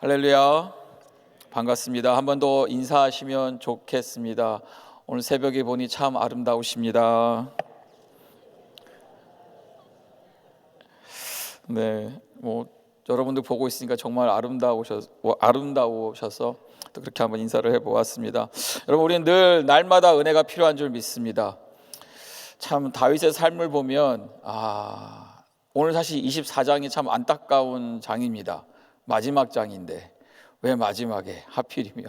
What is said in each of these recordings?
할렐루야, 반갑습니다. 한 번 더 인사하시면 좋겠습니다. 오늘 새벽에 보니 참 아름다우십니다. 네, 여러분들 보고 있으니까 정말 아름다우셔서 또 그렇게 한번 인사를 해보았습니다. 여러분, 우리는 늘 날마다 은혜가 필요한 줄 믿습니다. 참 다윗의 삶을 보면 오늘 사실 24장이 참 안타까운 장입니다. 마지막 장인데 왜 마지막에 하필이면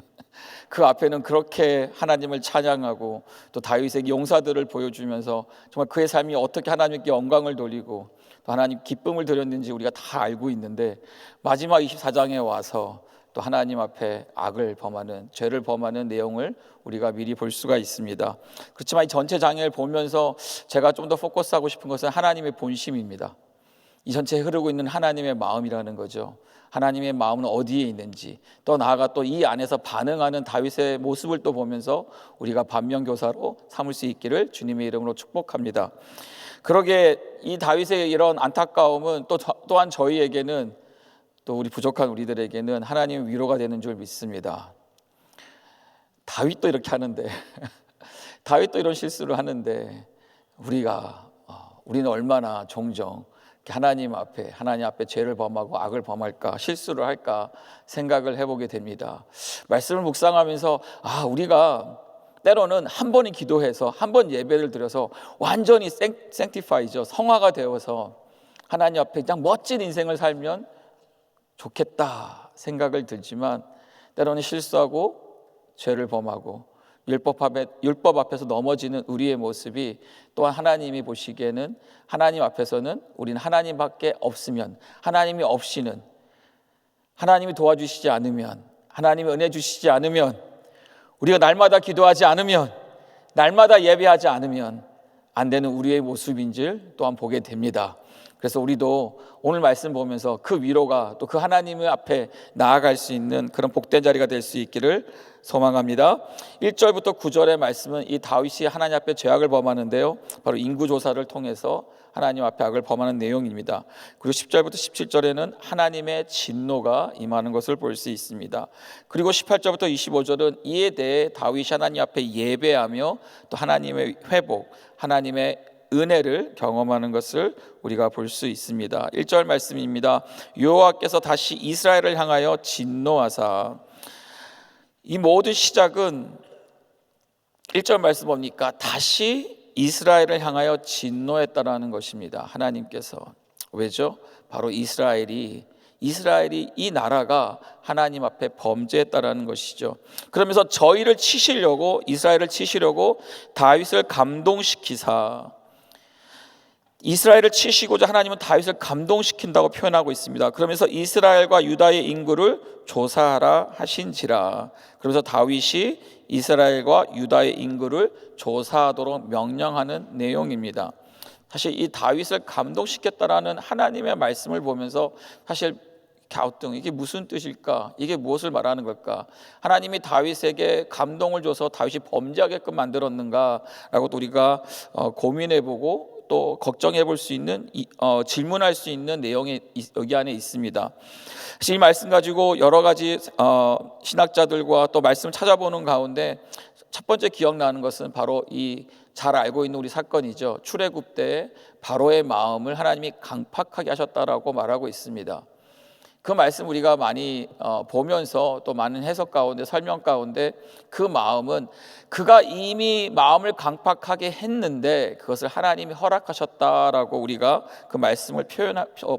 그 앞에는 그렇게 하나님을 찬양하고 또 다윗에게 용사들을 보여주면서 정말 그의 삶이 어떻게 하나님께 영광을 돌리고 또 하나님 기쁨을 드렸는지 우리가 다 알고 있는데 마지막 24장에 와서 또 하나님 앞에 악을 범하는, 죄를 범하는 내용을 우리가 미리 볼 수가 있습니다. 그렇지만 이 전체 장을 보면서 제가 좀 더 포커스하고 싶은 것은 하나님의 본심입니다. 이 전체에 흐르고 있는 하나님의 마음이라는 거죠. 하나님의 마음은 어디에 있는지, 또 나아가 또 이 안에서 반응하는 다윗의 모습을 또 보면서 우리가 반면교사로 삼을 수 있기를 주님의 이름으로 축복합니다. 그러게 이 다윗의 이런 안타까움은 또한 저희에게는, 또 우리 부족한 우리들에게는 하나님의 위로가 되는 줄 믿습니다. 다윗도 이렇게 하는데 다윗도 이런 실수를 하는데 우리는 얼마나 종종 하나님 앞에 죄를 범하고 악을 범할까, 실수를 할까 생각을 해보게 됩니다. 말씀을 묵상하면서 우리가 때로는 한 번이 기도해서 한 번 예배를 드려서 완전히 생티파이죠, 성화가 되어서 하나님 앞에 그냥 멋진 인생을 살면 좋겠다 생각을 들지만 때로는 실수하고 죄를 범하고 율법 앞에서 넘어지는 우리의 모습이 또한 하나님이 보시기에는, 하나님 앞에서는 우리는 하나님밖에 없으면, 하나님이 없이는, 하나님이 도와주시지 않으면, 하나님이 은혜 주시지 않으면, 우리가 날마다 기도하지 않으면, 날마다 예배하지 않으면 안 되는 우리의 모습인 줄 또한 보게 됩니다. 그래서 우리도 오늘 말씀 보면서 그 위로가 또 그 하나님의 앞에 나아갈 수 있는 그런 복된 자리가 될 수 있기를 소망합니다. 1절부터 9절의 말씀은 이 다윗이 하나님 앞에 죄악을 범하는데요, 바로 인구조사를 통해서 하나님 앞에 악을 범하는 내용입니다. 그리고 10절부터 17절에는 하나님의 진노가 임하는 것을 볼 수 있습니다. 그리고 18절부터 25절은 이에 대해 다윗이 하나님 앞에 예배하며 또 하나님의 회복, 하나님의 은혜를 경험하는 것을 우리가 볼 수 있습니다. 1절 말씀입니다. 여호와께서 다시 이스라엘을 향하여 진노하사. 이 모든 시작은 1절 말씀 보니까 다시 이스라엘을 향하여 진노했다라는 것입니다. 하나님께서. 왜죠? 바로 이스라엘이 이 나라가 하나님 앞에 범죄했다라는 것이죠. 그러면서 이스라엘을 치시려고 다윗을 감동시키사. 이스라엘을 치시고자 하나님은 다윗을 감동시킨다고 표현하고 있습니다. 그러면서 이스라엘과 유다의 인구를 조사하라 하신지라. 그러면서 다윗이 이스라엘과 유다의 인구를 조사하도록 명령하는 내용입니다. 사실 이 다윗을 감동시켰다라는 하나님의 말씀을 보면서 사실 갸우뚱, 이게 무슨 뜻일까? 이게 무엇을 말하는 걸까? 하나님이 다윗에게 감동을 줘서 다윗이 범죄하게끔 만들었는가라고 우리가 고민해보고 또 걱정해 볼 수 있는, 질문할 수 있는 내용이 여기 안에 있습니다. 이 말씀 가지고 여러 가지 신학자들과 또 말씀을 찾아보는 가운데 첫 번째 기억나는 것은 바로 이 잘 알고 있는 우리 사건이죠. 출애굽 때 바로의 마음을 하나님이 강팍하게 하셨다라고 말하고 있습니다. 그 말씀 우리가 많이 보면서 또 많은 해석 가운데, 설명 가운데 그 마음은 그가 이미 마음을 강팍하게 했는데 그것을 하나님이 허락하셨다라고 우리가 그 말씀을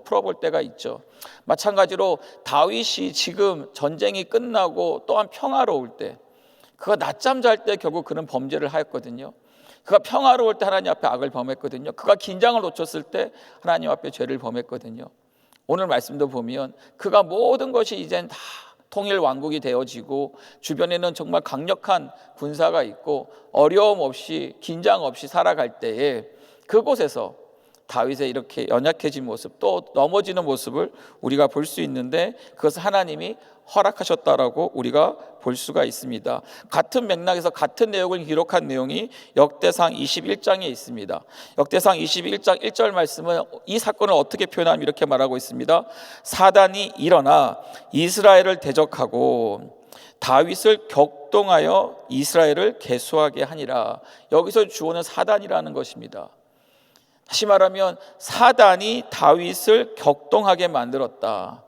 풀어볼 때가 있죠. 마찬가지로 다윗이 지금 전쟁이 끝나고 또한 평화로울 때, 그가 낮잠 잘 때 결국 그는 범죄를 하였거든요. 그가 평화로울 때 하나님 앞에 악을 범했거든요. 그가 긴장을 놓쳤을 때 하나님 앞에 죄를 범했거든요. 오늘 말씀도 보면 그가 모든 것이 이젠 다 통일 왕국이 되어지고 주변에는 정말 강력한 군사가 있고 어려움 없이 긴장 없이 살아갈 때에 그곳에서 다윗의 이렇게 연약해진 모습, 또 넘어지는 모습을 우리가 볼 수 있는데, 그것을 하나님이 허락하셨다라고 우리가 볼 수가 있습니다. 같은 맥락에서 같은 내용을 기록한 내용이 역대상 21장에 있습니다. 역대상 21장 1절 말씀은 이 사건을 어떻게 표현하면 이렇게 말하고 있습니다. 사단이 일어나 이스라엘을 대적하고 다윗을 격동하여 이스라엘을 계수하게 하니라. 여기서 주어는 사단이라는 것입니다. 다시 말하면 사단이 다윗을 격동하게 만들었다.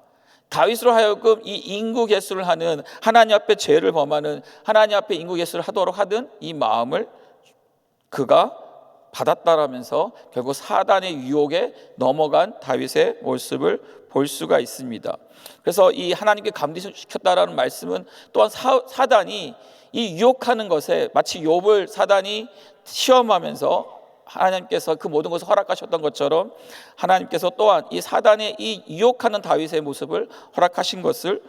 다윗으로 하여금 이 인구 계수를 하는, 하나님 앞에 죄를 범하는, 하나님 앞에 인구 계수를 하도록 하던 이 마음을 그가 받았다라면서 결국 사단의 유혹에 넘어간 다윗의 모습을 볼 수가 있습니다. 그래서 이 하나님께 감리시켰다라는 말씀은 또한 사단이 이 유혹하는 것에, 마치 욥을 사단이 시험하면서 하나님께서 그 모든 것을 허락하셨던 것처럼 하나님께서 또한 이 사단의 이 유혹하는 다윗의 모습을 허락하신 것을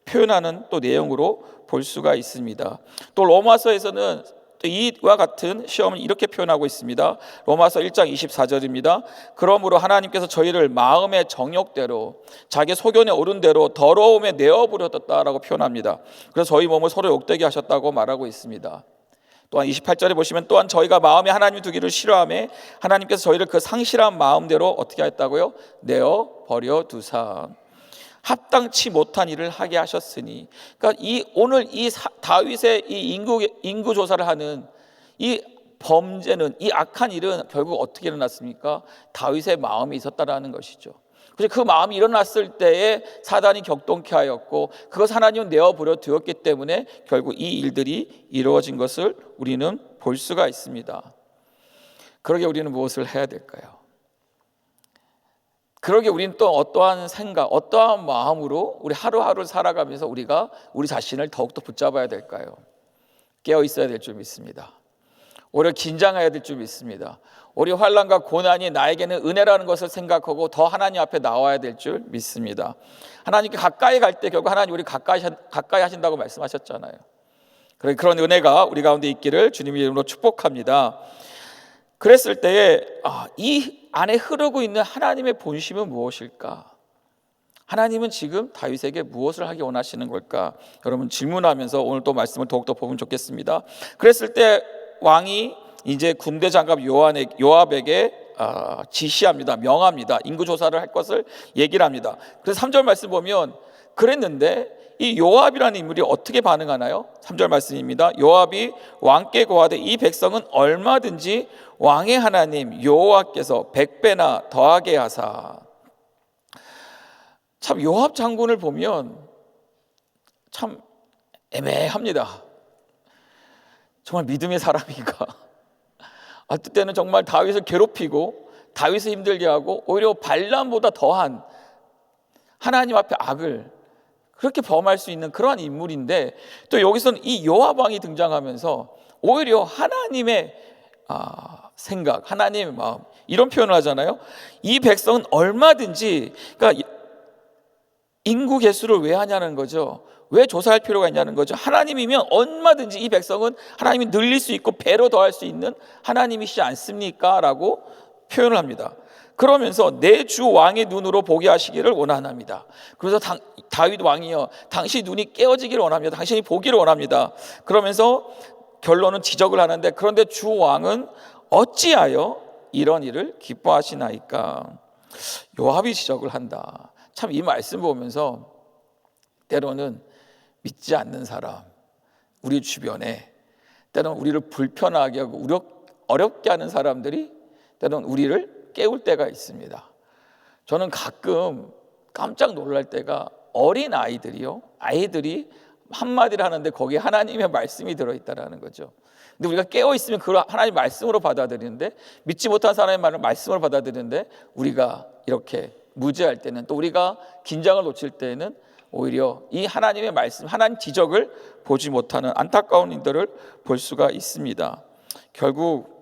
표현하는 또 내용으로 볼 수가 있습니다. 또 로마서에서는 이와 같은 시험을 이렇게 표현하고 있습니다. 로마서 1장 24절입니다. 그러므로 하나님께서 저희를 마음의 정욕대로 자기 소견에 오른 대로 더러움에 내어버렸다라고 표현합니다. 그래서 저희 몸을 서로 욕되게 하셨다고 말하고 있습니다. 또한 28절에 보시면 또한 저희가 마음에 하나님 두기를 싫어하며 하나님께서 저희를 그 상실한 마음대로 어떻게 했다고요? 내어버려 두사 합당치 못한 일을 하게 하셨으니, 그러니까 오늘 다윗의 이 인구 조사를 하는 이 범죄는, 이 악한 일은 결국 어떻게 일어났습니까? 다윗의 마음이 있었다라는 것이죠. 그래서 그 마음이 일어났을 때에 사단이 격동케 하였고 그것 하나님은 내어버려 두었기 때문에 결국 이 일들이 이루어진 것을 우리는 볼 수가 있습니다. 그러게 우리는 무엇을 해야 될까요? 그러게 우리는 또 어떠한 생각, 어떠한 마음으로 우리 하루하루를 살아가면서 우리가 우리 자신을 더욱더 붙잡아야 될까요? 깨어 있어야 될 줄 믿습니다. 오히려 긴장해야 될 줄 믿습니다. 우리 환난과 고난이 나에게는 은혜라는 것을 생각하고 더 하나님 앞에 나와야 될 줄 믿습니다. 하나님께 가까이 갈 때 결국 하나님 우리 가까이 하신다고 말씀하셨잖아요. 그런 은혜가 우리 가운데 있기를 주님의 이름으로 축복합니다. 그랬을 때에 이 안에 흐르고 있는 하나님의 본심은 무엇일까? 하나님은 지금 다윗에게 무엇을 하기 원하시는 걸까? 여러분 질문하면서 오늘 또 말씀을 더욱더 보면 좋겠습니다. 그랬을 때 왕이 이제 군대 장갑 요압에게 지시합니다. 명합니다. 인구조사를 할 것을 얘기를 합니다. 그래서 3절 말씀 보면 그랬는데 이 요압이라는 인물이 어떻게 반응하나요? 3절 말씀입니다. 요압이 왕께 고하되 이 백성은 얼마든지 왕의 하나님 여호와께서 100배나 더하게 하사. 참 요압 장군을 보면 참 애매합니다. 정말 믿음의 사람인가? 어떨 때는 정말 다윗을 괴롭히고 다윗을 힘들게 하고 오히려 발람보다 더한 하나님 앞에 악을 그렇게 범할 수 있는 그러한 인물인데, 또 여기서는 이 요압 왕이 등장하면서 오히려 하나님의 생각, 하나님의 마음 이런 표현을 하잖아요. 이 백성은 얼마든지, 그러니까 인구 개수를 왜 하냐는 거죠. 왜 조사할 필요가 있냐는 거죠. 하나님이면 얼마든지 이 백성은 하나님이 늘릴 수 있고 배로 더할 수 있는 하나님이시지 않습니까? 라고 표현을 합니다. 그러면서 내 주 왕의 눈으로 보게 하시기를 원하나이다. 그래서 다윗 왕이여 당신 눈이 깨어지기를 원합니다. 당신이 보기를 원합니다. 그러면서 결론은 지적을 하는데, 그런데 주 왕은 어찌하여 이런 일을 기뻐하시나이까? 요압이 지적을 한다. 참 이 말씀 보면서 때로는 믿지 않는 사람, 우리 주변에 때로는 우리를 불편하게 하고 어렵게 하는 사람들이 때로는 우리를 깨울 때가 있습니다. 저는 가끔 깜짝 놀랄 때가 어린 아이들이 한마디를 하는데 거기에 하나님의 말씀이 들어있다는 거죠. 근데 우리가 깨어있으면 그걸 하나님의 말씀으로 받아들이는데, 믿지 못한 사람의 말을 말씀으로 받아들이는데, 우리가 이렇게 무지할 때는, 또 우리가 긴장을 놓칠 때에는 오히려 이 하나님의 말씀, 하나님 지적을 보지 못하는 안타까운 일들을 볼 수가 있습니다. 결국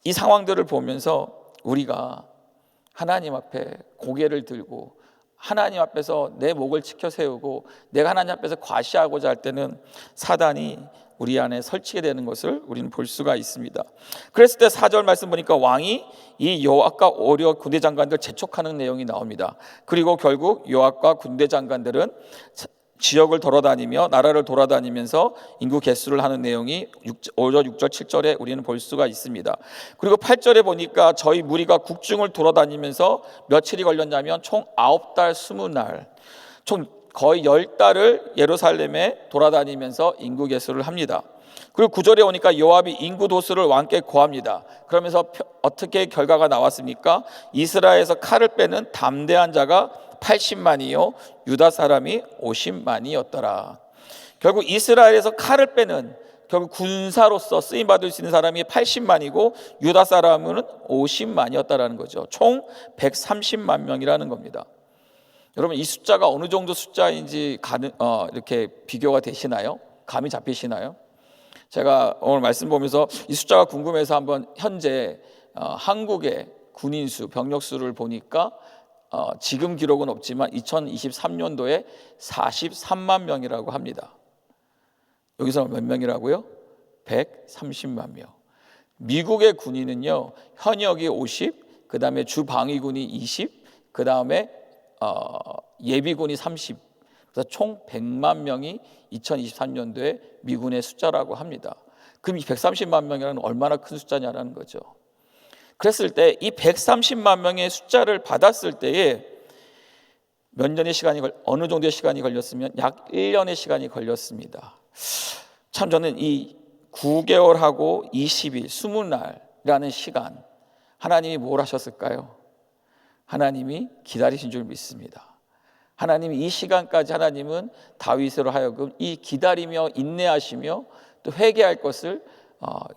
이 상황들을 보면서 우리가 하나님 앞에 고개를 들고 하나님 앞에서 내 목을 치켜 세우고 내가 하나님 앞에서 과시하고자 할 때는 사단이 우리 안에 설치게 되는 것을 우리는 볼 수가 있습니다. 그랬을 때 4절 말씀 보니까 왕이 이 요압과 오히려 군대 장관들 재촉하는 내용이 나옵니다. 그리고 결국 요압과 군대 장관들은 지역을 돌아다니며 나라를 돌아다니면서 인구 개수를 하는 내용이 5절, 6절, 7절에 우리는 볼 수가 있습니다. 그리고 8절에 보니까 저희 무리가 국중을 돌아다니면서 며칠이 걸렸냐면 총 9달 20날, 총 거의 10달을 예루살렘에 돌아다니면서 인구 개수를 합니다. 그리고 9절에 오니까 요압이 인구 도수를 왕께 고합니다. 그러면서 어떻게 결과가 나왔습니까? 이스라엘에서 칼을 빼는 담대한 자가 80만이요 유다 사람이 50만이었더라. 결국 이스라엘에서 칼을 빼는, 결국 군사로서 쓰임 받을 수 있는 사람이 80만이고 유다 사람은 50만이었다라는 거죠. 총 130만 명이라는 겁니다. 여러분, 이 숫자가 어느 정도 숫자인지 이렇게 비교가 되시나요? 감이 잡히시나요? 제가 오늘 말씀 보면서 이 숫자가 궁금해서 한번 현재 한국의 군인 수, 병력 수를 보니까 지금 기록은 없지만 2023년도에 43만 명이라고 합니다. 여기서 몇 명이라고요? 130만 명. 미국의 군인은요, 현역이 50, 그 다음에 주방위군이 20, 그 다음에 예비군이 30, 그래서 총 100만 명이 2023년도에 미군의 숫자라고 합니다. 그럼 이 130만 명이라는 얼마나 큰 숫자냐라는 거죠. 그랬을 때 이 130만 명의 숫자를 받았을 때에 몇 년의 시간이 어느 정도의 시간이 걸렸으면 약 1년의 시간이 걸렸습니다. 참 저는 이 9개월하고 20일, 20날이라는 시간, 하나님이 뭘 하셨을까요? 하나님이 기다리신 줄 믿습니다. 하나님이 이 시간까지 하나님은 다윗으로 하여금 이 기다리며 인내하시며 또 회개할 것을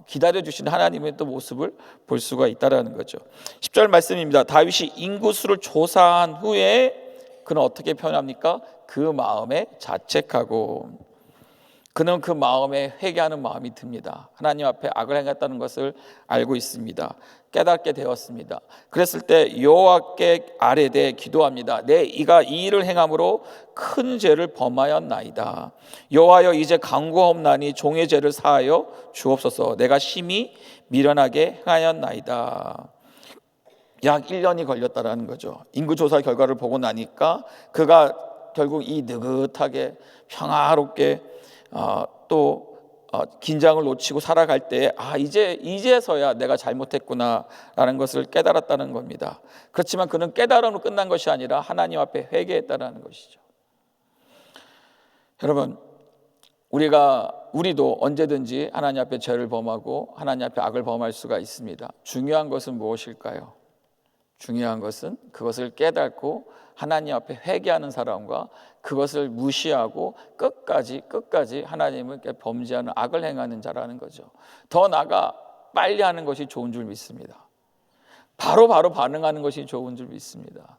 기다려주시는 하나님의 또 모습을 볼 수가 있다는 거죠. 10절 말씀입니다. 다윗이 인구수를 조사한 후에 그는 어떻게 표현합니까? 그 마음에 자책하고, 그는 그 마음에 회개하는 마음이 듭니다. 하나님 앞에 악을 행했다는 것을 알고 있습니다. 깨닫게 되었습니다. 그랬을 때 여호와께 아뢰되 기도합니다. 내 이가 이 일을 행함으로 큰 죄를 범하였나이다. 여호와여, 이제 간구하옵나니 종의 죄를 사하여 주옵소서. 내가 심히 미련하게 행하였나이다. 약 1년이 걸렸다라는 거죠. 인구조사 결과를 보고 나니까 그가 결국 이 느긋하게 평화롭게 또 긴장을 놓치고 살아갈 때 이제서야 내가 잘못했구나라는 것을 깨달았다는 겁니다. 그렇지만 그는 깨달음으로 끝난 것이 아니라 하나님 앞에 회개했다라는 것이죠. 여러분, 우리도 언제든지 하나님 앞에 죄를 범하고 하나님 앞에 악을 범할 수가 있습니다. 중요한 것은 무엇일까요? 중요한 것은 그것을 깨닫고 하나님 앞에 회개하는 사람과 그것을 무시하고 끝까지 하나님을 범죄하는 악을 행하는 자라는 거죠. 더 나아가 빨리 하는 것이 좋은 줄 믿습니다. 바로 반응하는 것이 좋은 줄 믿습니다.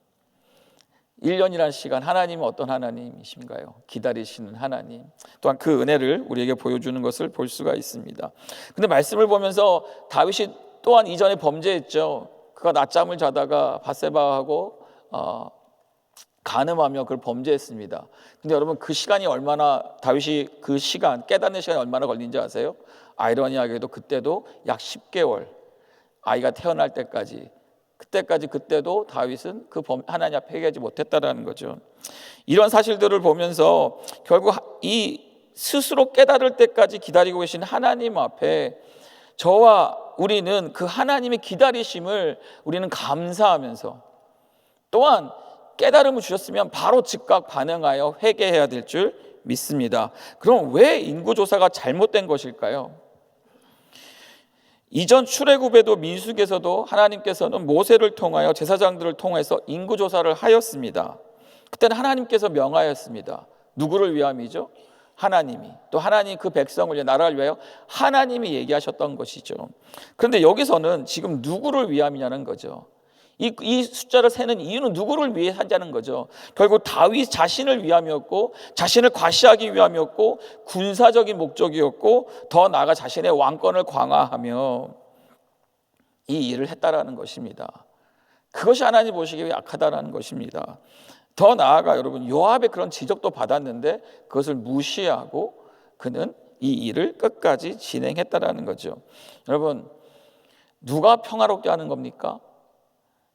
1년이라는 시간, 하나님은 어떤 하나님이신가요? 기다리시는 하나님, 또한 그 은혜를 우리에게 보여주는 것을 볼 수가 있습니다. 근데 말씀을 보면서 다윗이 또한 이전에 범죄했죠. 그가 낮잠을 자다가 밧세바하고 간음하며 그걸 범죄했습니다. 근데 여러분, 그 시간이 얼마나, 다윗이 그 시간 깨닫는 시간이 얼마나 걸린지 아세요? 아이러니하게도 그때도 약 10개월, 아이가 태어날 때까지, 그때도 다윗은 하나님 앞에 회개하지 못했다라는 거죠. 이런 사실들을 보면서 결국 이 스스로 깨달을 때까지 기다리고 계신 하나님 앞에 저와 우리는 그 하나님의 기다리심을 우리는 감사하면서, 또한 깨달음을 주셨으면 바로 즉각 반응하여 회개해야 될 줄 믿습니다. 그럼 왜 인구조사가 잘못된 것일까요? 이전 출애굽에도 민수기에서도 하나님께서는 모세를 통하여 제사장들을 통해서 인구조사를 하였습니다. 그때는 하나님께서 명하였습니다. 누구를 위함이죠? 하나님이, 또 하나님 그 백성을 위해, 나라를 위하여 하나님이 얘기하셨던 것이죠. 그런데 여기서는 지금 누구를 위함이냐는 거죠. 이 숫자를 세는 이유는 누구를 위해 하자는 거죠. 결국 다윗 자신을 위함이었고, 자신을 과시하기 위함이었고, 군사적인 목적이었고, 더 나아가 자신의 왕권을 강화하며 이 일을 했다라는 것입니다. 그것이 하나님 보시기에 악하다라는 것입니다. 더 나아가 여러분, 요압의 그런 지적도 받았는데 그것을 무시하고 그는 이 일을 끝까지 진행했다라는 거죠. 여러분, 누가 평화롭게 하는 겁니까?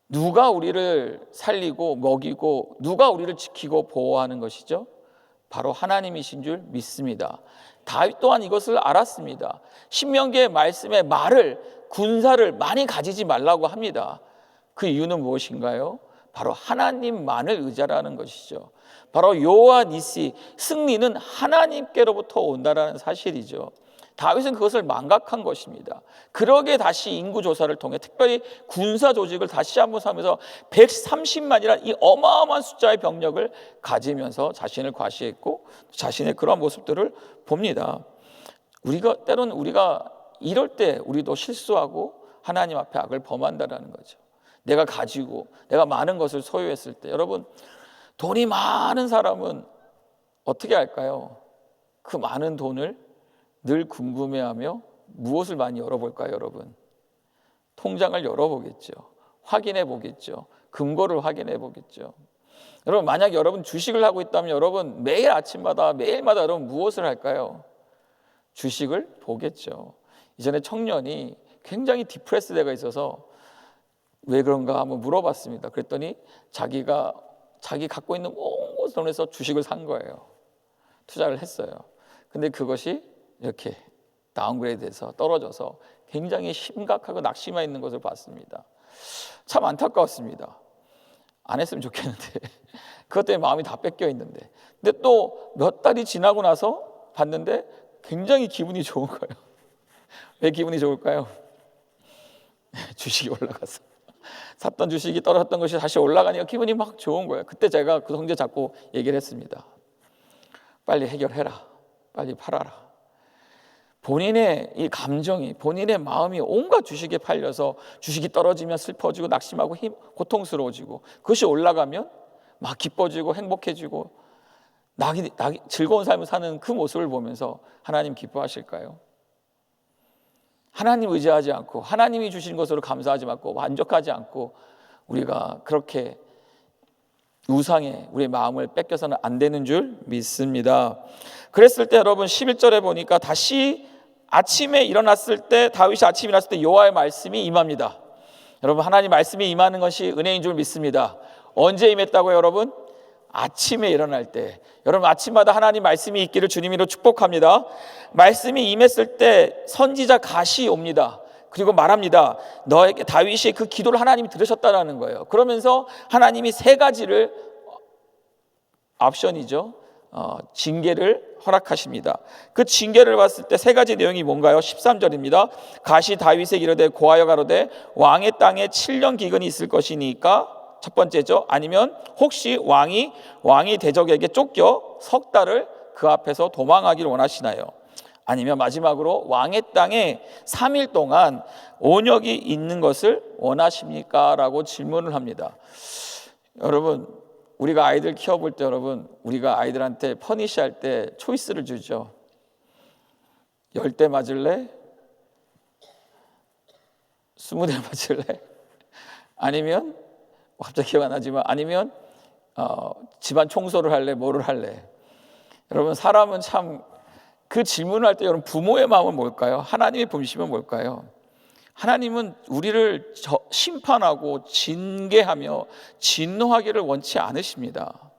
누가 우리를 살리고 먹이고 누가 우리를 지키고 보호하는 것이죠? 바로 하나님이신 줄 믿습니다. 다윗 또한 이것을 알았습니다. 신명기의 말씀에 말을, 군사를 많이 가지지 말라고 합니다. 그 이유는 무엇인가요? 바로 하나님만을 의지하라는 것이죠. 바로 여호와 니시, 승리는 하나님께로부터 온다라는 사실이죠. 다윗은 그것을 망각한 것입니다. 그러게 다시 인구조사를 통해 특별히 군사 조직을 다시 한번 삼면서 130만이라는 이 어마어마한 숫자의 병력을 가지면서 자신을 과시했고 자신의 그러한 모습들을 봅니다. 때로는 우리가 이럴 때 우리도 실수하고 하나님 앞에 악을 범한다는 거죠. 내가 가지고 내가 많은 것을 소유했을 때, 여러분, 돈이 많은 사람은 어떻게 할까요? 그 많은 돈을 늘 궁금해하며 무엇을 많이 열어볼까요, 여러분? 통장을 열어보겠죠. 확인해 보겠죠. 금고를 확인해 보겠죠. 여러분, 만약 여러분 주식을 하고 있다면 여러분 매일 아침마다 매일마다 여러분 무엇을 할까요? 주식을 보겠죠. 이전에 청년이 굉장히 디프레스되어 있어서 왜 그런가 한번 물어봤습니다. 그랬더니 자기 갖고 있는 온 돈에서 주식을 산 거예요. 투자를 했어요. 근데 그것이 이렇게 다운그레이드돼서 떨어져서 굉장히 심각하고 낙심해 있는 것을 봤습니다. 참 안타까웠습니다. 안 했으면 좋겠는데 그것 때문에 마음이 다 뺏겨 있는데, 근데 또 몇 달이 지나고 나서 봤는데 굉장히 기분이 좋은 거예요. 왜 기분이 좋을까요? 주식이 올라가서 샀던 주식이 떨어졌던 것이 다시 올라가니까 기분이 막 좋은 거예요. 그때 제가 그 형제 잡고 얘기를 했습니다. 빨리 해결해라. 빨리 팔아라. 본인의 이 감정이, 본인의 마음이 온갖 주식에 팔려서 주식이 떨어지면 슬퍼지고 낙심하고 고통스러워지고, 그것이 올라가면 막 기뻐지고 행복해지고 즐거운 삶을 사는 그 모습을 보면서 하나님 기뻐하실까요? 하나님 의지하지 않고 하나님이 주신 것으로 감사하지 않고 만족하지 않고 우리가 그렇게 우상에 우리의 마음을 뺏겨서는 안 되는 줄 믿습니다. 그랬을 때 여러분 11절에 보니까 다시 아침에 일어났을 때, 다윗이 아침에 일어났을 때 여호와의 말씀이 임합니다. 여러분, 하나님 말씀이 임하는 것이 은혜인 줄 믿습니다. 언제 임했다고요, 여러분? 아침에 일어날 때. 여러분, 아침마다 하나님 말씀이 있기를 주님으로 축복합니다. 말씀이 임했을 때 선지자 갓이 옵니다. 그리고 말합니다. 너에게, 다윗이 그 기도를 하나님이 들으셨다라는 거예요. 그러면서 하나님이 세 가지를, 옵션이죠, 징계를 허락하십니다. 그 징계를 봤을 때 세 가지 내용이 뭔가요? 13절입니다. 갓이 다윗에게 이르되 고하여 가로되 왕의 땅에 7년 기근이 있을 것이니까, 첫 번째죠. 아니면 혹시 왕이 대적에게 쫓겨 석 달을 그 앞에서 도망하기를 원하시나요? 아니면 마지막으로 왕의 땅에 3일 동안 온역이 있는 것을 원하십니까? 라고 질문을 합니다. 여러분, 우리가 아이들 키워볼 때, 여러분, 우리가 아이들한테 퍼니시 할 때 초이스를 주죠. 10대 맞을래? 20대 맞을래? 아니면 갑자기 기억 안 나지만, 아니면 집안 청소를 할래? 뭐를 할래? 여러분, 사람은 참 그 질문을 할 때 여러분 부모의 마음은 뭘까요? 하나님의 본심은 뭘까요? 하나님은 우리를 심판하고 징계하며 진노하기를 원치 않으십니다.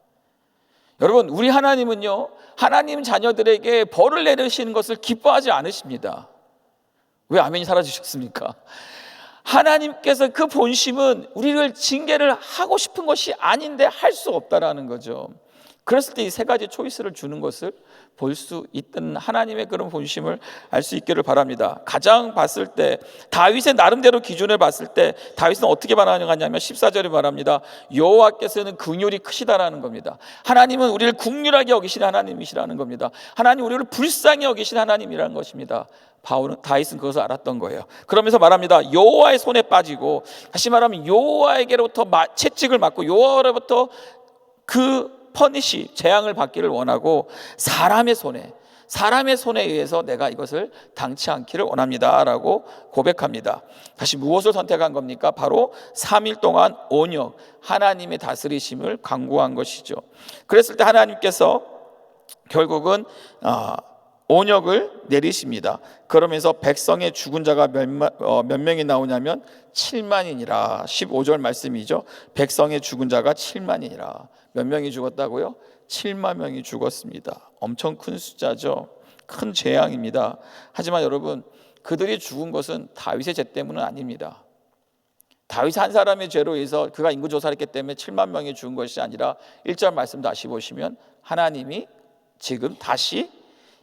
여러분, 우리 하나님은요, 하나님 자녀들에게 벌을 내리시는 것을 기뻐하지 않으십니다. 왜 아멘이 사라지셨습니까? 하나님께서 그 본심은 우리를 징계를 하고 싶은 것이 아닌데 할 수 없다라는 거죠. 그랬을 때 이 세 가지 초이스를 주는 것을 볼 수 있던 하나님의 그런 본심을 알 수 있기를 바랍니다. 가장 봤을 때, 다윗의 나름대로 기준을 봤을 때 다윗은 어떻게 반응하냐면 14절에 말합니다. 여호와께서는 긍휼이 크시다라는 겁니다. 하나님은 우리를 긍휼하게 여기시는 하나님이시라는 겁니다. 하나님 우리를 불쌍히 여기시는 하나님이라는 것입니다. 다윗은 그것을 알았던 거예요. 그러면서 말합니다. 여호와의 손에 빠지고, 다시 말하면 여호와에게로부터 채찍을 맞고 여호와로부터 그 퍼니시, 재앙을 받기를 원하고 사람의 손에 의해서 내가 이것을 당치 않기를 원합니다 라고 고백합니다. 다시 무엇을 선택한 겁니까? 바로 3일 동안 온역, 하나님의 다스리심을 강구한 것이죠. 그랬을 때 하나님께서 결국은 온역을 내리십니다. 그러면서 백성의 죽은 자가 몇 명이 나오냐면 7만이니라. 15절 말씀이죠. 백성의 죽은 자가 7만이니라. 몇 명이 죽었다고요? 7만 명이 죽었습니다. 엄청 큰 숫자죠. 큰 재앙입니다. 하지만 여러분, 그들이 죽은 것은 다윗의 죄 때문은 아닙니다. 다윗 한 사람의 죄로 인해서 그가 인구조사했기 때문에 7만 명이 죽은 것이 아니라 1절 말씀 다시 보시면 하나님이 지금 다시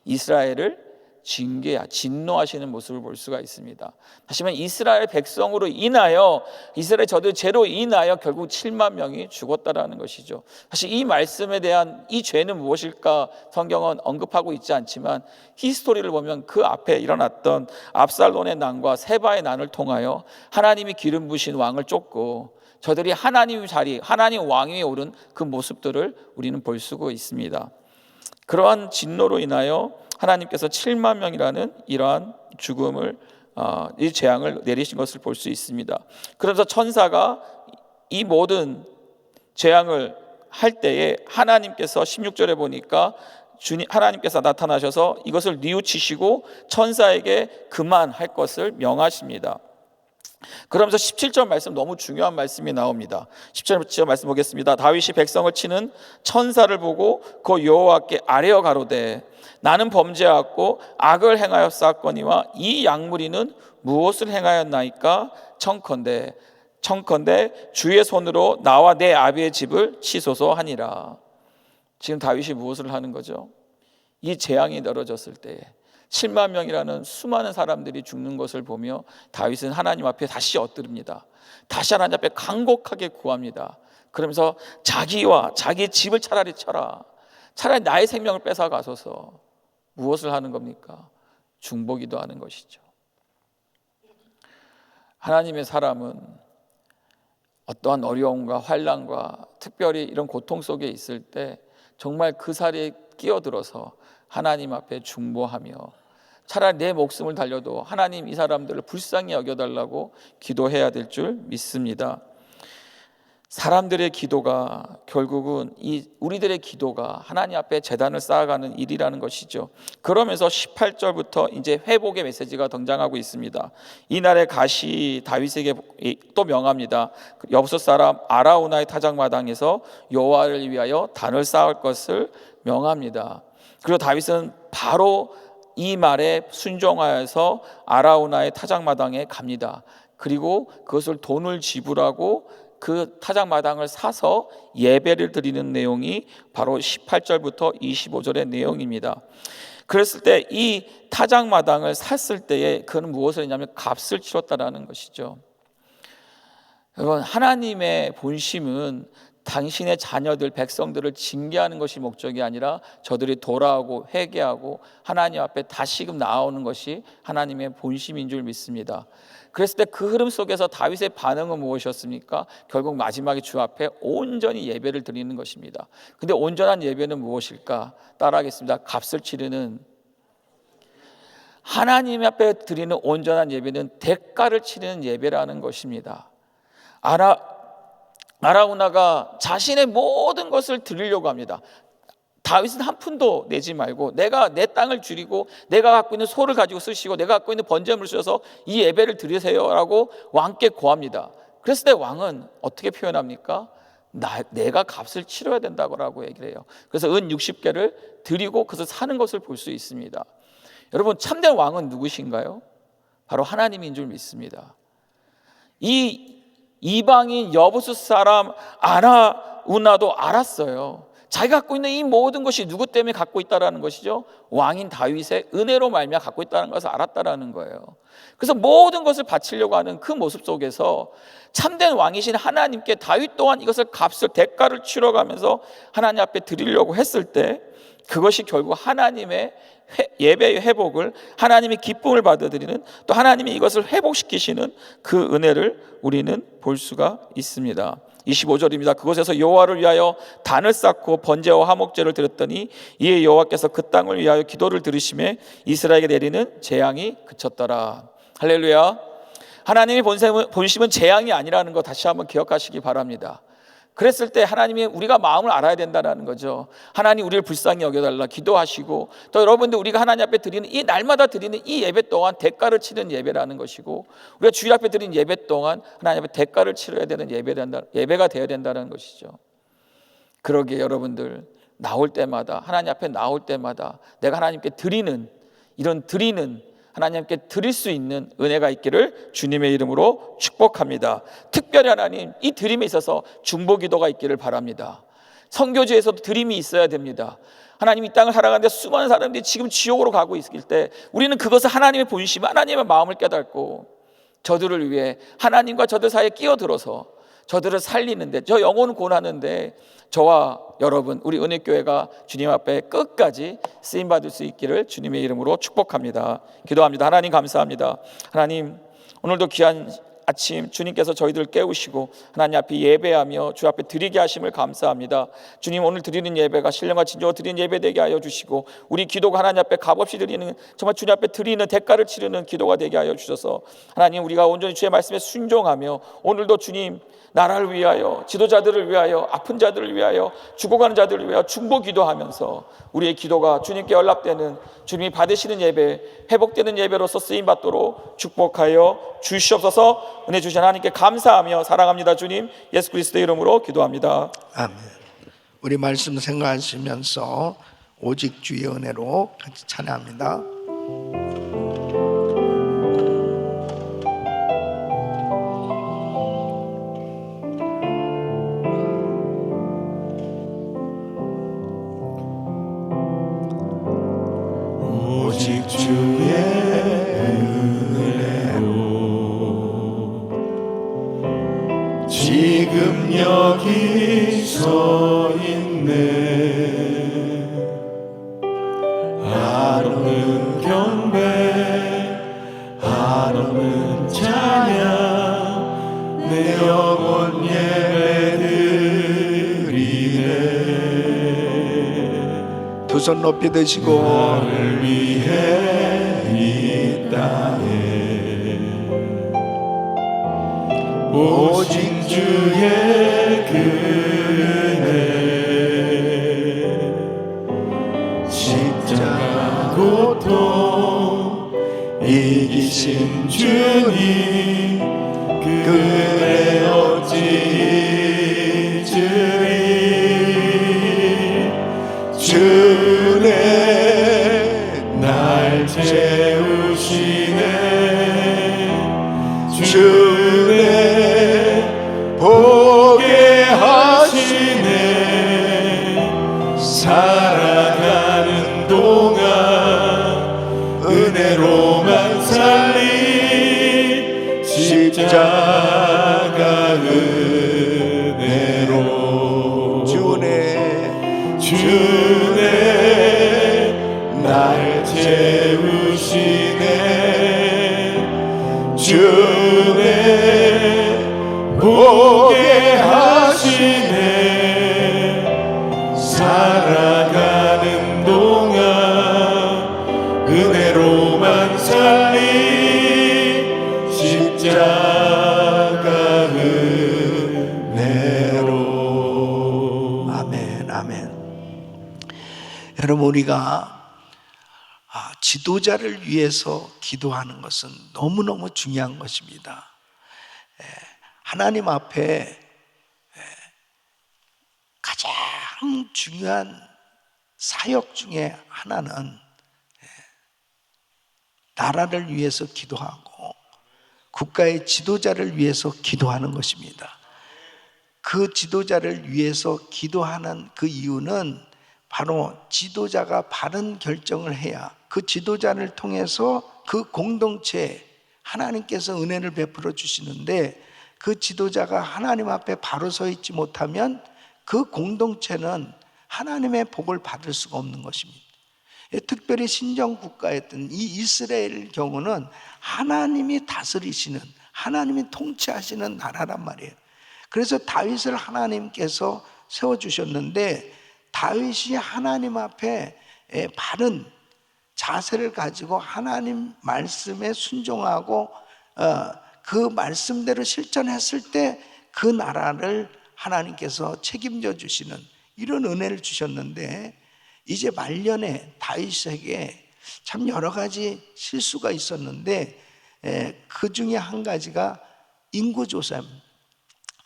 이스라엘을 진노하시는 모습을 볼 수가 있습니다. 다시 말하면 이스라엘 백성으로 인하여, 이스라엘 저들 죄로 인하여 결국 7만 명이 죽었다라는 것이죠. 사실 이 말씀에 대한 이 죄는 무엇일까 성경은 언급하고 있지 않지만 히스토리를 보면 그 앞에 일어났던 압살론의 난과 세바의 난을 통하여 하나님이 기름 부으신 왕을 쫓고 저들이 하나님 자리, 하나님 왕위에 오른 그 모습들을 우리는 볼 수가 있습니다. 그러한 진노로 인하여 하나님께서 7만 명이라는 이러한 죽음을, 이 재앙을 내리신 것을 볼 수 있습니다. 그래서 천사가 이 모든 재앙을 할 때에 하나님께서 16절에 보니까 하나님께서 나타나셔서 이것을 뉘우치시고 천사에게 그만할 것을 명하십니다. 그러면서 17절 말씀, 너무 중요한 말씀이 나옵니다. 17절 말씀 보겠습니다. 다윗이 백성을 치는 천사를 보고 그 여호와께 아뢰어 가로되 나는 범죄하였고 악을 행하였사거니와 이 양무리는 무엇을 행하였나이까? 청컨대 주의 손으로 나와 내 아비의 집을 치소서 하니라. 지금 다윗이 무엇을 하는 거죠? 이 재앙이 떨어졌을 때에 7만 명이라는 수많은 사람들이 죽는 것을 보며 다윗은 하나님 앞에 다시 엎드립니다. 다시 하나님 앞에 간곡하게 구합니다. 그러면서 자기와 자기 집을 차라리 쳐라. 차라리 나의 생명을 뺏어가소서. 무엇을 하는 겁니까? 중보기도 하는 것이죠. 하나님의 사람은 어떠한 어려움과 환난과 특별히 이런 고통 속에 있을 때 정말 그 자리에 끼어들어서 하나님 앞에 중보하며 차라리 내 목숨을 달려도 하나님 이 사람들을 불쌍히 여겨달라고 기도해야 될 줄 믿습니다. 사람들의 기도가 결국은 우리들의 기도가 하나님 앞에 제단을 쌓아가는 일이라는 것이죠. 그러면서 18절부터 이제 회복의 메시지가 등장하고 있습니다. 이날의 가시 다윗에게 또 명합니다. 여부스 사람 아라우나의 타작마당에서 여호와를 위하여 단을 쌓을 것을 명합니다. 그리고 다윗은 바로 이 말에 순종하여서 아라우나의 타작마당에 갑니다. 그리고 그것을 돈을 지불하고 그 타작마당을 사서 예배를 드리는 내용이 바로 18절부터 25절의 내용입니다. 그랬을 때 이 타작마당을 샀을 때에 그는 무엇을 했냐면 값을 치렀다라는 것이죠. 여러분, 하나님의 본심은 당신의 자녀들, 백성들을 징계하는 것이 목적이 아니라 저들이 돌아오고 회개하고 하나님 앞에 다시금 나오는 것이 하나님의 본심인 줄 믿습니다. 그랬을 때 그 흐름 속에서 다윗의 반응은 무엇이었습니까? 결국 마지막에 주 앞에 온전히 예배를 드리는 것입니다. 근데 온전한 예배는 무엇일까? 따라하겠습니다. 값을 치르는, 하나님 앞에 드리는 온전한 예배는 대가를 치르는 예배라는 것입니다. 아라우나가 자신의 모든 것을 드리려고 합니다. 다윗은 한 푼도 내지 말고 내가 내 땅을 줄이고 내가 갖고 있는 소를 가지고 쓰시고 내가 갖고 있는 번제물을 쓰셔서 이 예배를 드리세요라고 왕께 고합니다. 그랬을 때 왕은 어떻게 표현합니까? 내가 값을 치러야 된다고 얘기를 해요. 그래서 은 60개를 드리고 그것을 사는 것을 볼 수 있습니다. 여러분, 참된 왕은 누구신가요? 바로 하나님인 줄 믿습니다. 이 이방인 여부스 사람 아라우나도 알았어요. 자기가 갖고 있는 이 모든 것이 누구 때문에 갖고 있다라는 것이죠? 왕인 다윗의 은혜로 말미암아 갖고 있다는 것을 알았다라는 거예요. 그래서 모든 것을 바치려고 하는 그 모습 속에서 참된 왕이신 하나님께 다윗 또한 이것을 값을 대가를 치러가면서 하나님 앞에 드리려고 했을 때 그것이 결국 하나님의 예배의 회복을, 하나님의 기쁨을 받아들이는, 또 하나님이 이것을 회복시키시는 그 은혜를 우리는 볼 수가 있습니다. 25절입니다. 그곳에서 여호와를 위하여 단을 쌓고 번제와 화목제를 드렸더니 이에 여호와께서 그 땅을 위하여 기도를 들으시매 이스라엘에게 내리는 재앙이 그쳤더라. 할렐루야. 하나님의 본심은 재앙이 아니라는 것 다시 한번 기억하시기 바랍니다. 그랬을 때 하나님이 우리가 마음을 알아야 된다는 거죠. 하나님 우리를 불쌍히 여겨달라 기도하시고, 또 여러분들 우리가 하나님 앞에 드리는 이 날마다 드리는 이 예배 동안 대가를 치는 예배라는 것이고, 우리가 주일 앞에 드리는 예배 동안 하나님 앞에 대가를 치러야 되는 예배가 되어야 된다는 것이죠. 그러기에 여러분들 나올 때마다, 하나님 앞에 나올 때마다 내가 하나님께 드리는, 이런 드리는, 하나님께 드릴 수 있는 은혜가 있기를 주님의 이름으로 축복합니다. 특별히 하나님 이 드림에 있어서 중보기도가 있기를 바랍니다. 선교지에서도 드림이 있어야 됩니다. 하나님 이 땅을 살아가는데 수많은 사람들이 지금 지옥으로 가고 있을 때 우리는 그것을 하나님의 본심, 하나님의 마음을 깨닫고 저들을 위해 하나님과 저들 사이에 끼어들어서 저들을 살리는데, 저 영혼을 구원하는데 저와 여러분 우리 은혜교회가 주님 앞에 끝까지 쓰임받을 수 있기를 주님의 이름으로 축복합니다. 기도합니다. 하나님 감사합니다. 하나님 오늘도 귀한 아침 주님께서 저희들을 깨우시고 하나님 앞에 예배하며 주 앞에 드리게 하심을 감사합니다. 주님 오늘 드리는 예배가 신령과 진정으로 드리는 예배 되게 하여 주시고, 우리 기도가 하나님 앞에 값없이 드리는, 정말 주님 앞에 드리는 대가를 치르는 기도가 되게 하여 주셔서 하나님 우리가 온전히 주의 말씀에 순종하며 오늘도 주님 나라를 위하여, 지도자들을 위하여, 아픈 자들을 위하여, 죽어가는 자들을 위하여 중보 기도하면서 우리의 기도가 주님께 연락되는, 주님이 받으시는 예배, 회복되는 예배로서 쓰임받도록 축복하여 주시옵소서. 은혜 주신 하나님께 감사하며 사랑합니다. 주님 예수 그리스도의 이름으로 기도합니다. 아멘. 우리 말씀 생각하시면서 오직 주의 은혜로 같이 찬양합니다. 오직 주의 은혜로 지금 여기 서 있네. 한없는 경배, 한없는 찬양, 내 영혼 예배드리네. 두 손 높이 드시고 나를 위해 이 땅에 오직 주의 은혜, 십자가 고통 이기신 주님, 그 은혜 어찌 잊으리. 주네 날 채우시네, 주네 보게 하시네. 살아가는 동안 은혜로만 살리, 십자가 은혜로. 주네 날 채우시네, 주네 보게 하시네. 살아가는 동안 은혜로만 살리, 십자가 은혜로. 아멘, 아멘. 여러분 우리가 지도자를 위해서 기도하는 것은 너무너무 중요한 것입니다. 하나님 앞에 가장 중요한 사역 중에 하나는 나라를 위해서 기도하고 국가의 지도자를 위해서 기도하는 것입니다. 그 지도자를 위해서 기도하는 그 이유는 바로 지도자가 바른 결정을 해야 그 지도자를 통해서 그 공동체에 하나님께서 은혜를 베풀어 주시는데, 그 지도자가 하나님 앞에 바로 서 있지 못하면 그 공동체는 하나님의 복을 받을 수가 없는 것입니다. 특별히 신정국가였던 이 이스라엘 경우는 하나님이 다스리시는, 하나님이 통치하시는 나라란 말이에요. 그래서 다윗을 하나님께서 세워주셨는데, 다윗이 하나님 앞에 바른 자세를 가지고 하나님 말씀에 순종하고 그 말씀대로 실천했을 때 그 나라를 하나님께서 책임져 주시는 이런 은혜를 주셨는데, 이제 말년에 다윗에게 참 여러 가지 실수가 있었는데 그 중에 한 가지가 인구조사입니다.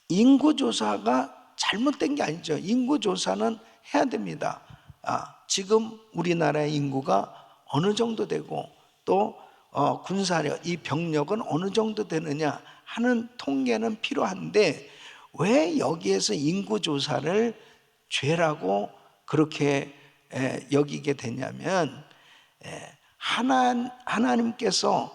인구조사가 잘못된 게 아니죠. 인구조사는 해야 됩니다. 지금 우리나라의 인구가 어느 정도 되고 또 군사력, 이 병력은 어느 정도 되느냐 하는 통계는 필요한데, 왜 여기에서 인구조사를 죄라고 그렇게 여기게 되냐면, 하나님께서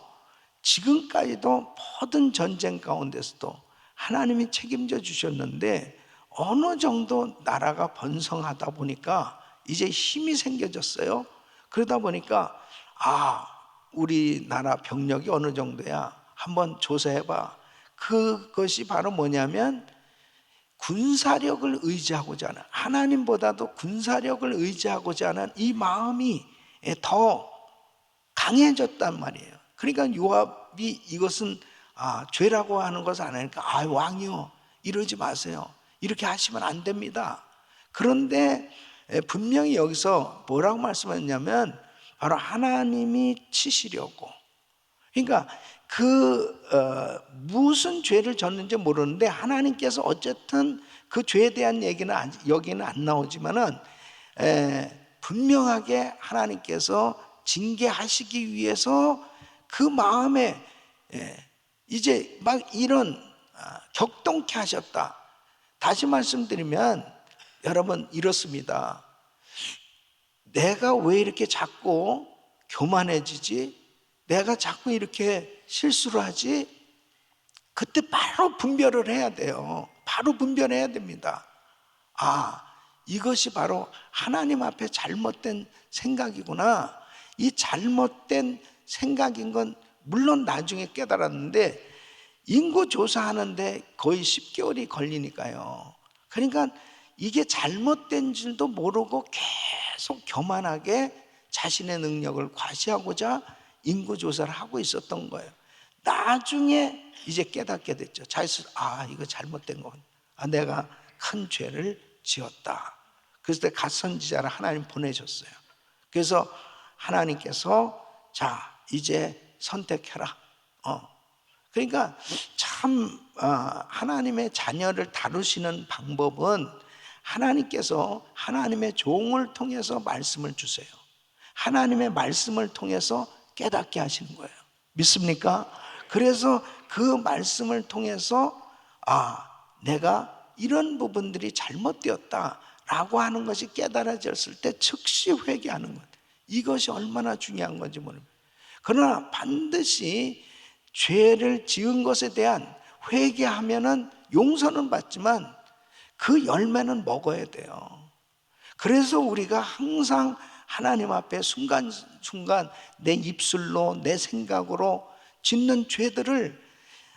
지금까지도 모든 전쟁 가운데서도 하나님이 책임져 주셨는데, 어느 정도 나라가 번성하다 보니까 이제 힘이 생겨졌어요. 그러다 보니까 우리나라 병력이 어느 정도야 한번 조사해봐. 그것이 바로 뭐냐면 군사력을 의지하고자 하는, 하나님보다도 군사력을 의지하고자 하는 이 마음이 더 강해졌단 말이에요. 그러니까 요압이 이것은 죄라고 하는 것을 안 하니까 왕이요, 이러지 마세요, 이렇게 하시면 안 됩니다. 그런데 분명히 여기서 뭐라고 말씀하셨냐면 바로 하나님이 치시려고. 그러니까 무슨 죄를 졌는지 모르는데 하나님께서 어쨌든 그 죄에 대한 얘기는 여기는 안 나오지만은 분명하게 하나님께서 징계하시기 위해서 그 마음에 이제 막 이런 격동케 하셨다. 다시 말씀드리면 여러분 이렇습니다. 내가 왜 이렇게 자꾸 교만해지지? 내가 자꾸 이렇게 실수를 하지? 그때 바로 분별을 해야 돼요. 바로 분별해야 됩니다. 이것이 바로 하나님 앞에 잘못된 생각이구나. 이 잘못된 생각인 건 물론 나중에 깨달았는데, 인구 조사하는데 거의 10개월이 걸리니까요. 그러니까 이게 잘못된 줄도 모르고 계속 교만하게 자신의 능력을 과시하고자 인구 조사를 하고 있었던 거예요. 나중에 이제 깨닫게 됐죠. 자기스 이거 잘못된 건 내가 큰 죄를 지었다. 그래서 갓 선지자를 하나님 보내셨어요. 그래서 하나님께서 자 이제 선택해라. 그러니까 참 하나님의 자녀를 다루시는 방법은 하나님께서 하나님의 종을 통해서 말씀을 주세요. 하나님의 말씀을 통해서 깨닫게 하시는 거예요. 믿습니까? 그래서 그 말씀을 통해서 내가 이런 부분들이 잘못되었다라고 하는 것이 깨달아졌을 때 즉시 회개하는 것, 이것이 얼마나 중요한 건지 모릅니다. 그러나 반드시 죄를 지은 것에 대한 회개하면은 용서는 받지만 그 열매는 먹어야 돼요. 그래서 우리가 항상 하나님 앞에 순간순간 내 입술로 내 생각으로 짓는 죄들을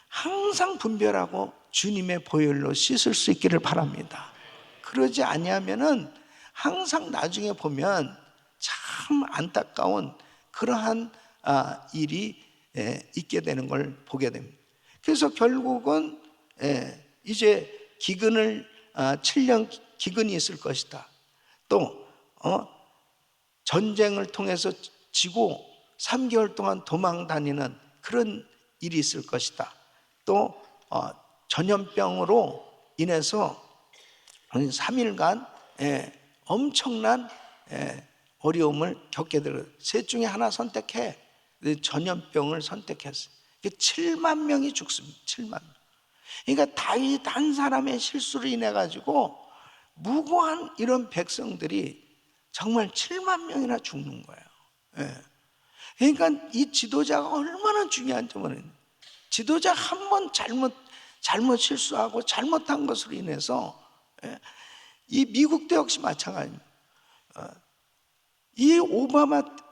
항상 분별하고 주님의 보혈로 씻을 수 있기를 바랍니다. 그러지 아니하면은 항상 나중에 보면 참 안타까운 그러한 일이 있게 되는 걸 보게 됩니다. 그래서 결국은 이제 기근을 7년 기근이 있을 것이다. 또 전쟁을 통해서 지고 3개월 동안 도망 다니는 그런 일이 있을 것이다. 또 전염병으로 인해서 3일간 엄청난 어려움을 겪게 되는, 셋 중에 하나 선택해. 전염병을 선택했어요. 7만 명이 죽습니다. 7만 명. 그러니까 다윗 한 사람의 실수로 인해 가지고 무고한 이런 백성들이 정말 7만 명이나 죽는 거예요. 그러니까 이 지도자가 얼마나 중요한지 모르겠어요. 지도자 한 번 잘못 실수하고 잘못한 것으로 인해서 이 미국도 역시 마찬가지입니다.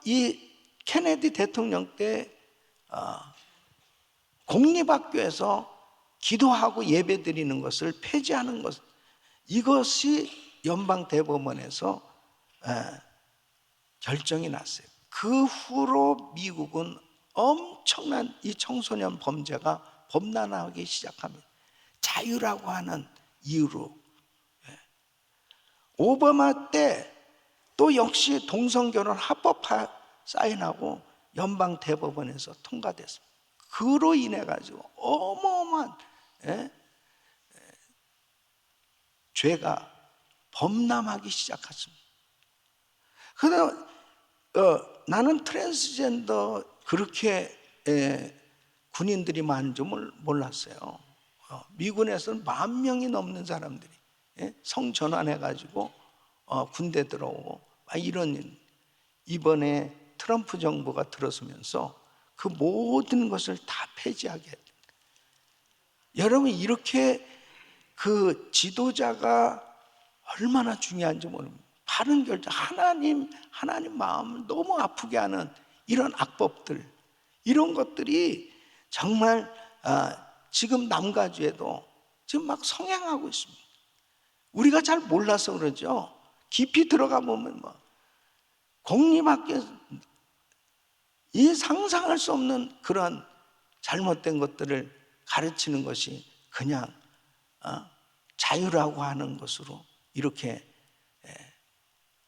이 케네디 대통령 때 공립학교에서 기도하고 예배 드리는 것을 폐지하는 것, 이것이 연방 대법원에서 결정이 났어요. 그 후로 미국은 엄청난 이 청소년 범죄가 범람하기 시작합니다. 자유라고 하는 이유로 오바마 때 또 역시 동성결혼 합법화 사인하고 연방 대법원에서 통과됐습니다. 그로 인해 가지고 어마어마한 죄가 범람하기 시작했습니다. 그래서 나는 트랜스젠더 그렇게 군인들이 많은 줄 몰랐어요. 미군에서는 10,000명이 넘는 사람들이 성 전환해가지고 군대 들어오고 이런 일. 이번에 트럼프 정부가 들어서면서 그 모든 것을 다 폐지하게 했다. 여러분, 이렇게 그 지도자가 얼마나 중요한지 모릅니다. 바른 결정, 하나님 마음을 너무 아프게 하는 이런 악법들, 이런 것들이 정말 지금 남가주에도 지금 막 성행하고 있습니다. 우리가 잘 몰라서 그러죠. 깊이 들어가 보면 공립학교 이 상상할 수 없는 그런 잘못된 것들을 가르치는 것이 그냥 자유라고 하는 것으로 이렇게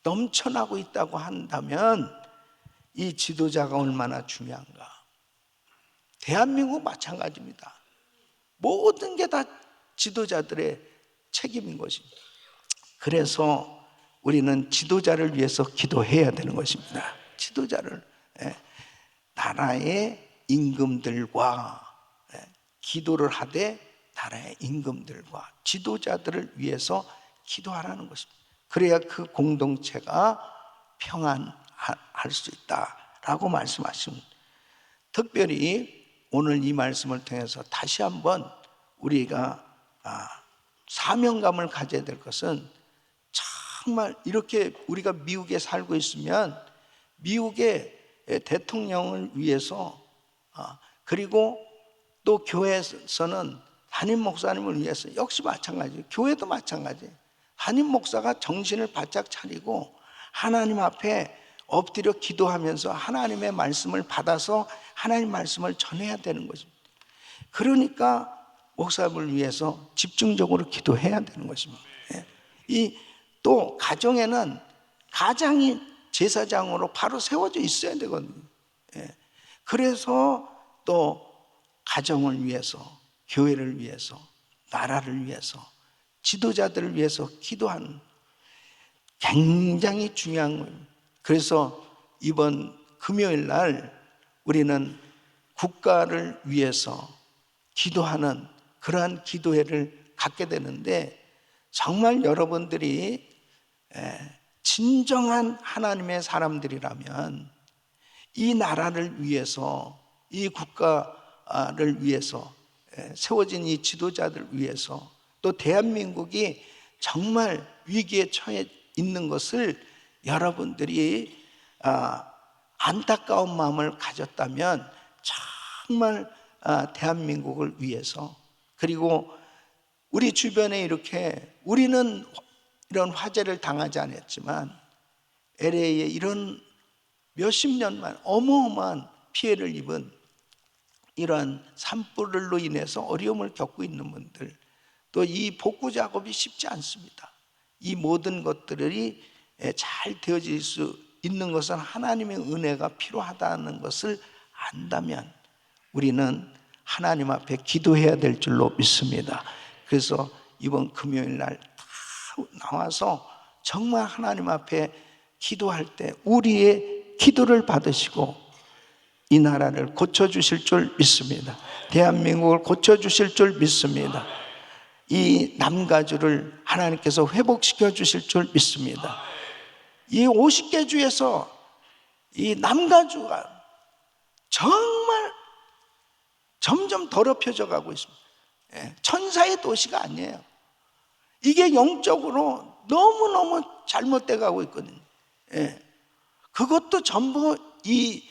넘쳐나고 있다고 한다면 이 지도자가 얼마나 중요한가. 대한민국 마찬가지입니다. 모든 게 다 지도자들의 책임인 것입니다. 그래서 우리는 지도자를 위해서 기도해야 되는 것입니다. 지도자를, 나라의 임금들과 기도를 하되 나라의 임금들과 지도자들을 위해서 기도하라는 것입니다. 그래야 그 공동체가 평안할 수 있다라고 말씀하십니다. 특별히 오늘 이 말씀을 통해서 다시 한번 우리가 사명감을 가져야 될 것은, 정말 이렇게 우리가 미국에 살고 있으면 미국의 대통령을 위해서, 그리고 또 교회에서는 담임 목사님을 위해서 역시 마찬가지, 교회도 마찬가지. 담임 목사가 정신을 바짝 차리고 하나님 앞에 엎드려 기도하면서 하나님의 말씀을 받아서 하나님 말씀을 전해야 되는 것입니다. 그러니까 목사님을 위해서 집중적으로 기도해야 되는 것입니다. 또 가정에는 가장이 제사장으로 바로 세워져 있어야 되거든요. 그래서 또 가정을 위해서, 교회를 위해서, 나라를 위해서, 지도자들을 위해서 기도하는 굉장히 중요한 거예요. 그래서 이번 금요일 날 우리는 국가를 위해서 기도하는 그러한 기도회를 갖게 되는데, 정말 여러분들이 진정한 하나님의 사람들이라면 이 나라를 위해서, 이 국가를 위해서 세워진 이 지도자들을 위해서, 또 대한민국이 정말 위기에 처해 있는 것을 여러분들이 안타까운 마음을 가졌다면 정말 대한민국을 위해서, 그리고 우리 주변에 이렇게, 우리는 이런 화재를 당하지 않았지만 LA에 이런 몇십 년만 어마어마한 피해를 입은 이러한 산불로 인해서 어려움을 겪고 있는 분들, 또 이 복구 작업이 쉽지 않습니다. 이 모든 것들이 잘 되어질 수 있는 것은 하나님의 은혜가 필요하다는 것을 안다면 우리는 하나님 앞에 기도해야 될 줄로 믿습니다. 그래서 이번 금요일 날 다 나와서 정말 하나님 앞에 기도할 때 우리의 기도를 받으시고 이 나라를 고쳐주실 줄 믿습니다. 대한민국을 고쳐주실 줄 믿습니다. 이 남가주를 하나님께서 회복시켜 주실 줄 믿습니다. 이 50개 주에서 이 남가주가 정말 점점 더럽혀져 가고 있습니다. 천사의 도시가 아니에요. 이게 영적으로 너무너무 잘못돼 가고 있거든요. 그것도 전부 이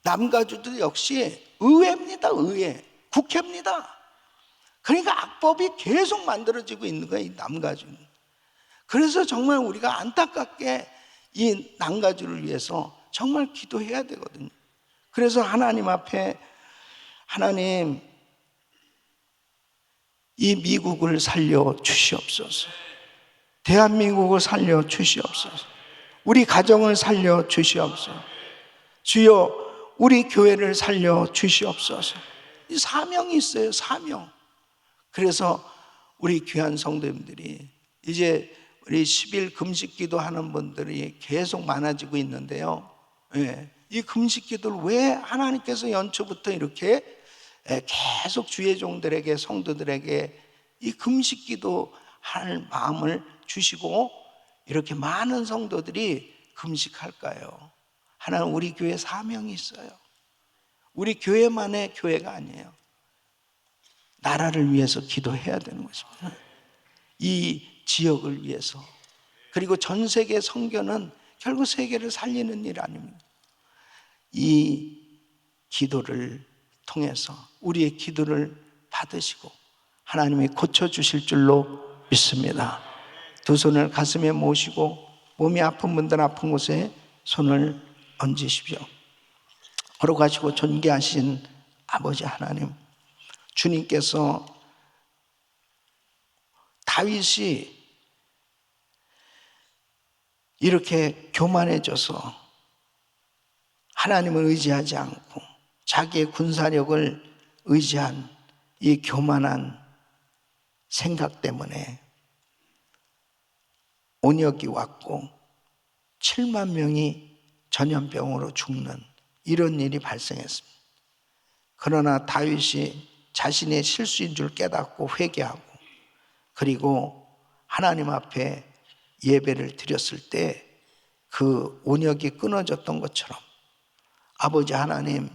남가주도 역시 의회입니다. 의회, 국회입니다. 그러니까 악법이 계속 만들어지고 있는 거예요, 이 남가주는. 그래서 정말 우리가 안타깝게 이 남가주를 위해서 정말 기도해야 되거든요. 그래서 하나님 앞에, 하나님 이 미국을 살려 주시옵소서. 대한민국을 살려 주시옵소서. 우리 가정을 살려 주시옵소서. 주여, 우리 교회를 살려 주시옵소서. 이 사명이 있어요, 사명. 그래서 우리 귀한 성도님들이 이제 우리 10일 금식 기도 하는 분들이 계속 많아지고 있는데요. 예, 이 금식 기도를 왜 하나님께서 연초부터 이렇게 계속 주의 종들에게, 성도들에게 이 금식 기도 할 마음을 주시고 이렇게 많은 성도들이 금식할까요? 하나는 우리 교회 사명이 있어요. 우리 교회만의 교회가 아니에요. 나라를 위해서 기도해야 되는 것입니다. 이 지역을 위해서. 그리고 전 세계 선교는 결국 세계를 살리는 일 아닙니까? 이 기도를 통해서 우리의 기도를 받으시고 하나님이 고쳐주실 줄로 믿습니다. 두 손을 가슴에 모시고 몸이 아픈 분들 아픈 곳에 손을 얹으십시오. 걸어가시고 존귀하신 아버지 하나님, 주님께서 다윗이 이렇게 교만해져서 하나님을 의지하지 않고 자기의 군사력을 의지한 이 교만한 생각 때문에 온역이 왔고 7만 명이 전염병으로 죽는 이런 일이 발생했습니다. 그러나 다윗이 자신의 실수인 줄 깨닫고 회개하고 그리고 하나님 앞에 예배를 드렸을 때 그 온역이 끊어졌던 것처럼 아버지 하나님,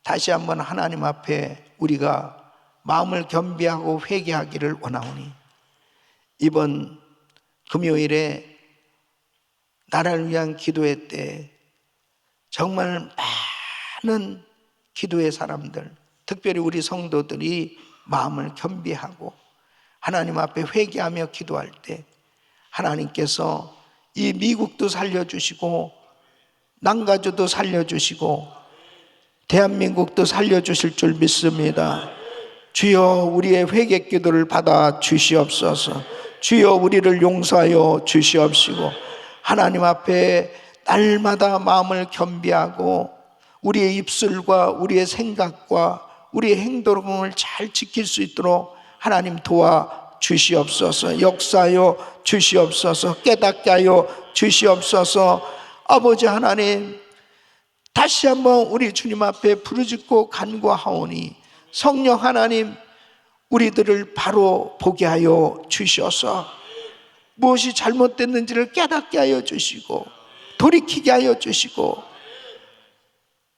다시 한번 하나님 앞에 우리가 마음을 겸비하고 회개하기를 원하오니 이번 금요일에 나라를 위한 기도회 때 정말 많은 기도의 사람들, 특별히 우리 성도들이 마음을 겸비하고 하나님 앞에 회개하며 기도할 때 하나님께서 이 미국도 살려주시고 남가주도 살려주시고 대한민국도 살려주실 줄 믿습니다. 주여, 우리의 회개 기도를 받아 주시옵소서. 주여, 우리를 용서하여 주시옵시고 하나님 앞에 날마다 마음을 겸비하고 우리의 입술과 우리의 생각과 우리의 행동을 잘 지킬 수 있도록 하나님 도와 주시옵소서. 역사하여 주시옵소서. 깨닫게 하여 주시옵소서. 아버지 하나님, 다시 한번 우리 주님 앞에 부르짖고 간구하오니 성령 하나님, 우리들을 바로 보게 하여 주셔서 무엇이 잘못됐는지를 깨닫게 하여 주시고 돌이키게 하여 주시고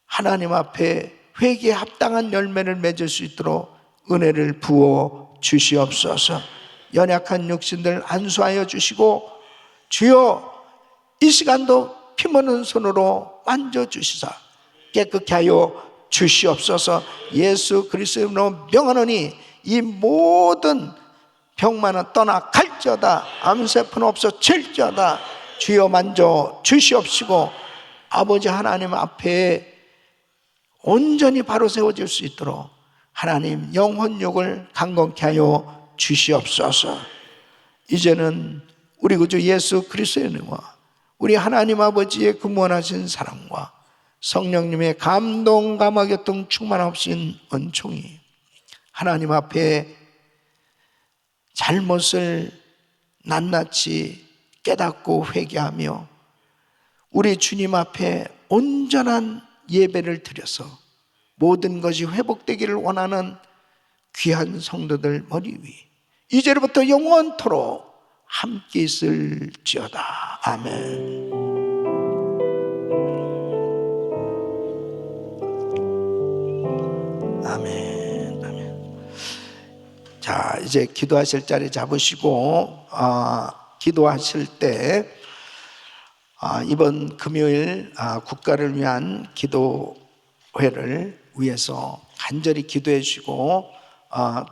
하나님 앞에 회개에 합당한 열매를 맺을 수 있도록 은혜를 부어 주시옵소서. 연약한 육신들 안수하여 주시고 주여, 이 시간도 피머는 손으로 만져주시사 깨끗게 하여 주시옵소서. 예수 그리스도의 이름으로 명하노니 이 모든 병만은 떠나 갈지어다. 암세포는 없어질지어다. 주여 만져 주시옵시고 아버지 하나님 앞에 온전히 바로 세워질 수 있도록 하나님 영혼육을 강건케 하여 주시옵소서. 이제는 우리 구주 예수 그리스도의 은혜와 우리 하나님 아버지의 그 무한하신 사랑과 성령님의 감동 감화교통 충만하신 은총이 하나님 앞에 잘못을 낱낱이 깨닫고 회개하며 우리 주님 앞에 온전한 예배를 드려서 모든 것이 회복되기를 원하는 귀한 성도들 머리 위 이제로부터 영원토록 함께 있을지어다. 아멘. 아멘. 아멘. 자, 이제 기도하실 자리 잡으시고 기도하실 때 이번 금요일 국가를 위한 기도회를 위해서 간절히 기도해 주시고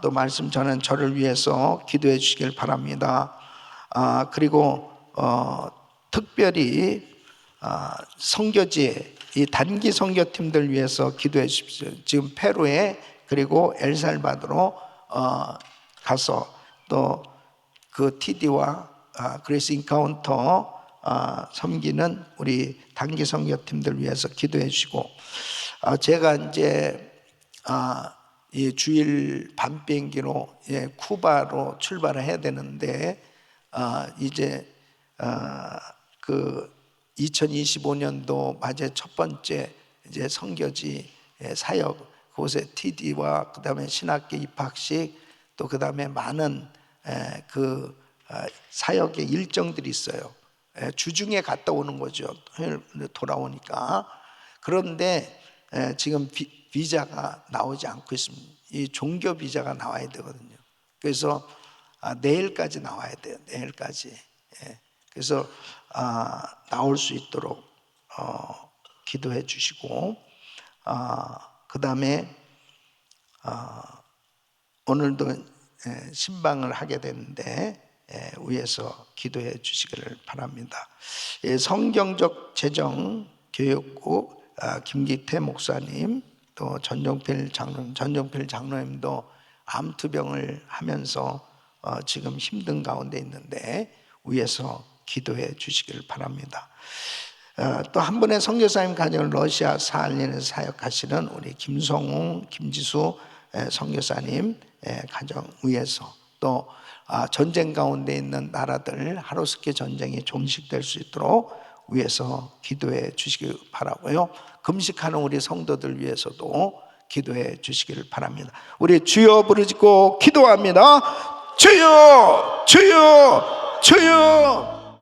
또 말씀 전한 저를 위해서 기도해 주시길 바랍니다. 그리고 특별히 선교지에 이 단기 선교팀들 위해서 기도해 주십시오. 지금 페루에 그리고 엘살바도로 가서 또 그 TD와 그레이스 인카운터 섬기는 우리 단기 선교팀들 위해서 기도해 주시고, 제가 이제 이 주일 밤 비행기로 쿠바로 출발을 해야 되는데, 이제 그 2025년도 맞이 첫 번째 이제 선교지 사역, 그곳에 TD와 그다음에 신학교 입학식, 또 그다음에 많은 그 사역의 일정들이 있어요. 주중에 갔다 오는 거죠. 토요일 돌아오니까. 그런데 지금 비자가 나오지 않고 있습니다. 이 종교 비자가 나와야 되거든요. 그래서 내일까지 나와야 돼요. 내일까지. 그래서 나올 수 있도록 기도해 주시고, 그 다음에 오늘도 신방을 하게 되는데 위에서 기도해 주시기를 바랍니다. 성경적 재정 교육국 김기태 목사님, 또 전종필 장로님도 암투병을 하면서 지금 힘든 가운데 있는데 위에서 기도해 주시기를 바랍니다. 또 한 분의 선교사님 가정을 러시아 사할린에서 사역하시는 우리 김성웅, 김지수 선교사님 가정 위에서, 또 전쟁 가운데 있는 나라들 하루스케 전쟁이 종식될 수 있도록 위해서 기도해 주시기 바라고요. 금식하는 우리 성도들 위해서도 기도해 주시기를 바랍니다. 우리 주여 부르짖고 기도합니다. 주여, 주여, 주여.